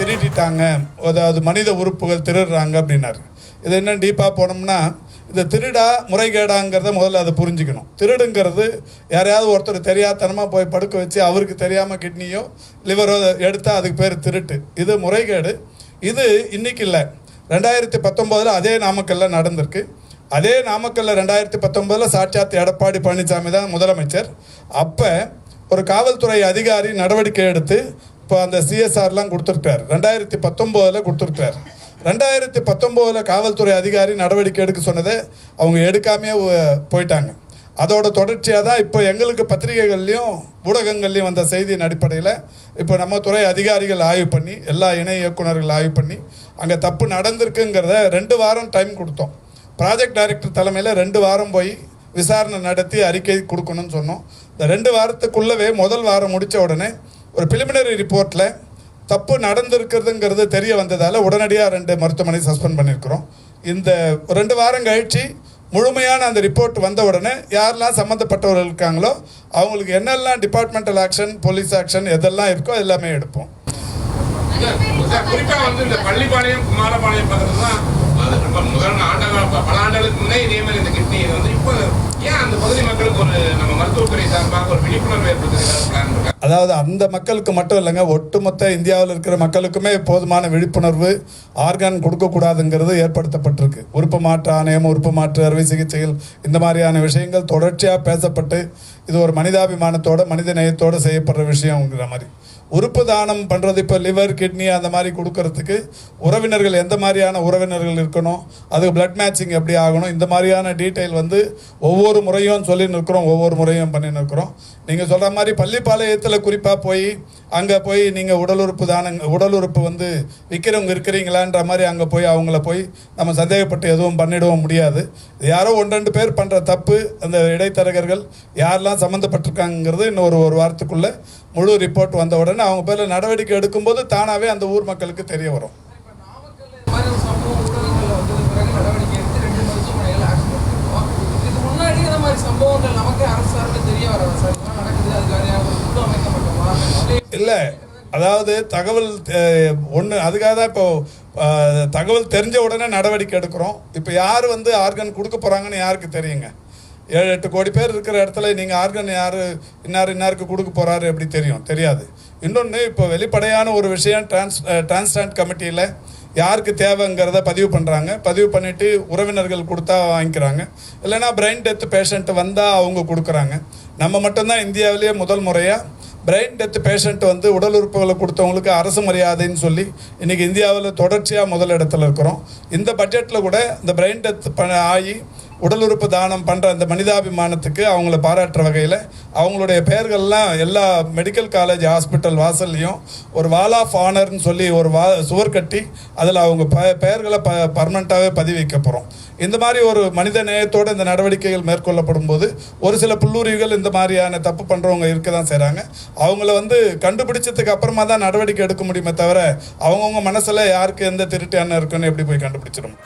திருடிட்டாங்க, அதாவது மனித உறுப்புகள் திருடுறாங்க அப்படின்னாரு. இது என்ன டீப்பாக போனோம்னா, இந்த திருடா முறைகேடாங்கிறத முதல்ல அதை புரிஞ்சுக்கணும். திருடுங்கிறது யாரையாவது ஒருத்தர் தெரியாதனமாக போய் படுக்க வச்சு அவருக்கு தெரியாமல் கிட்னியோ லிவரோ எடுத்தால் அதுக்கு பேர் திருட்டு. இது முறைகேடு. இது இன்றைக்கி இல்லை, 2019 அதே நாமக்கல்லில் நடந்திருக்கு. அதே நாமக்கல்லில் 2019 சாட்சாத் எடப்பாடி பழனிசாமி தான் முதலமைச்சர். அப்போ ஒரு காவல்துறை அதிகாரி நடவடிக்கை எடுத்து இப்போ அந்த சிஎஸ்ஆர்லாம் கொடுத்துருக்கார். 2019 கொடுத்துருக்கார். 2019 காவல்துறை அதிகாரி நடவடிக்கை எடுக்க சொன்னதை அவங்க எடுக்காமையே போயிட்டாங்க. அதோட தொடர்ச்சியாக தான் இப்போ எங்களுக்கு பத்திரிகைகள்லையும் ஊடகங்கள்லையும் வந்த செய்தியின் அடிப்படையில் இப்போ நம்ம துறை அதிகாரிகள் ஆய்வு பண்ணி, எல்லா இணை இயக்குநர்கள் ஆய்வு பண்ணி அங்கே தப்பு நடந்திருக்குங்கிறத 2 வாரம் டைம் கொடுத்தோம். ப்ராஜெக்ட் டைரக்டர் தலைமையில் 2 வாரம் போய் விசாரணை நடத்தி அறிக்கை கொடுக்கணும்னு சொன்னோம். இந்த 2 வாரத்துக்குள்ளவே முதல் வாரம் முடித்த உடனே ஒரு பிலிமினரி ரிப்போர்ட்டில் தப்பு நடந்திருக்கிறதுங்கிறது தெரிய வந்ததால் உடனடியாக 2 மருத்துவமனை சஸ்பெண்ட் பண்ணியிருக்கிறோம். இந்த 2 வாரம் கழித்து முழுமையான அந்த ரிப்போர்ட் வந்த உடனே யாரெல்லாம் சம்மந்தப்பட்டவர்கள் இருக்காங்களோ அவங்களுக்கு என்னெல்லாம் டிபார்ட்மெண்டல் ஆக்ஷன், போலீஸ் ஆக்ஷன் எதெல்லாம் இருக்கோ எல்லாமே எடுப்போம். குறிப்பாக வந்து இந்த பள்ளிப்பாளையம் குமாரபாளையம் பக்கத்தில் தான் முதல் பல ஆண்டுகளுக்கு முன்னே இதே மாதிரி இந்த கிட்னி வந்து இப்போ ஏன் அந்த பகுதி மக்களுக்கு ஒரு நம்ம மருத்துவத்துறை சார்பாக ஒரு விழிப்புணர்வு ஏற்படுத்துறதுக்காக பிளான் இருக்கு? அதாவது அந்த மக்களுக்கு மட்டும் இல்லைங்க, ஒட்டுமொத்த இந்தியாவில் இருக்கிற மக்களுக்குமே போதுமான விழிப்புணர்வு ஆர்கான் கொடுக்கக்கூடாதுங்கிறது ஏற்படுத்தப்பட்டிருக்கு. உறுப்பு மாற்று ஆணையம், உறுப்பு மாற்று அறுவை சிகிச்சைகள், இந்த மாதிரியான விஷயங்கள் தொடர்ச்சியாக பேசப்பட்டு இது ஒரு மனிதாபிமானத்தோட மனித நேயத்தோடு செய்யப்படுற விஷயங்கிற மாதிரி. உறுப்பு தானம் பண்ணுறது இப்போ லிவர், கிட்னி அந்த மாதிரி கொடுக்கறதுக்கு உறவினர்கள் எந்த மாதிரியான உறவினர்கள் இருக்கணும், அதுக்கு பிளட் மேட்சிங் எப்படி ஆகணும், இந்த மாதிரியான டீட்டெயில் வந்து ஒவ்வொரு முறையும் சொல்லி நிற்கிறோம், ஒவ்வொரு முறையும் பண்ணி நிற்கிறோம். நீங்கள் சொல்கிற மாதிரி பள்ளிப்பாளையத்தில் குறிப்பாக போய் அங்கே போய் நீங்கள் உடல் உறுப்பு வந்து விற்கிறவங்க இருக்கிறீங்களான்ற மாதிரி அங்கே போய் அவங்கள போய் நம்ம சந்தேகப்பட்டு எதுவும் பண்ணிடவும் முடியாது. யாரோ 1-2 பேர் பண்ணுற தப்பு, அந்த இடைத்தரகர்கள் யாரெல்லாம் சம்மந்தப்பட்டிருக்காங்கிறது இன்னும் ஒரு வாரத்துக்குள்ளே முழு ரிப்போர்ட் வந்த உடனே அவங்க பேரில் நடவடிக்கை எடுக்கும்போது தானாகவே அந்த ஊர் மக்களுக்கு தெரிய வரும். இல்லை, அதாவது தகவல் ஒன்று, அதுக்காக தான் இப்போ தகவல் தெரிஞ்ச உடனே நடவடிக்கை எடுக்கிறோம். இப்போ யார் வந்து ஆர்கன் கொடுக்க போகிறாங்கன்னு யாருக்கு தெரியுங்க? 7-8 கோடி பேர் இருக்கிற இடத்துல நீங்கள் ஆர்கன் யார் இன்னாருக்கு கொடுக்க போகிறாரு எப்படி தெரியாது. இன்னொன்று, இப்போ வெளிப்படையான ஒரு விஷயம், டிரான்ஸ்பிளான்ட் கமிட்டியில் யாருக்கு தேவைங்கிறத பதிவு பண்ணுறாங்க. பதிவு பண்ணிவிட்டு உறவினர்கள் கொடுத்தா வாங்கிக்கிறாங்க, இல்லைனா பிரெயின் டெத் பேஷண்ட் வந்தால் அவங்க கொடுக்குறாங்க. நம்ம மட்டும்தான் இந்தியாவிலேயே முதல் முறையாக பிரெயின் டெத் பேஷண்ட் வந்து உடல் உறுப்புகளை கொடுத்தவங்களுக்கு அரசு மரியாதைன்னு சொல்லி இன்றைக்கி இந்தியாவில் தொடர்ச்சியாக முதல் இடத்துல இருக்கிறோம். இந்த பட்ஜெட்டில் கூட இந்த பிரெயின் டெத் ஆகி உடல் உறுப்பு தானம் பண்ணுற அந்த மனிதாபிமானத்துக்கு அவங்கள பாராட்டுற வகையில் அவங்களுடைய பெயர்கள்லாம் எல்லா மெடிக்கல் காலேஜ் ஹாஸ்பிட்டல் வாசல்லையும் ஒரு வால் ஆஃப் ஆனர்னு சொல்லி ஒரு சுவர் கட்டி அதில் அவங்க பெயர்களை பர்மனெண்ட்டாகவே பதிவு வைக்க போகிறோம். இந்த மாதிரி ஒரு மனித நேயத்தோடு இந்த நடவடிக்கைகள் மேற்கொள்ளப்படும் போது ஒரு சில புல்லூரிகள் இந்த மாதிரியான தப்பு பண்ணுறவங்க இருக்க தான் செய்கிறாங்க. அவங்கள வந்து கண்டுபிடிச்சதுக்கு அப்புறமா தான் நடவடிக்கை எடுக்க முடியுமே தவிர அவங்கவுங்க மனசில் யாருக்கு எந்த திருட்டு எண்ணம் இருக்குன்னு எப்படி போய் கண்டுபிடிச்சிடும்?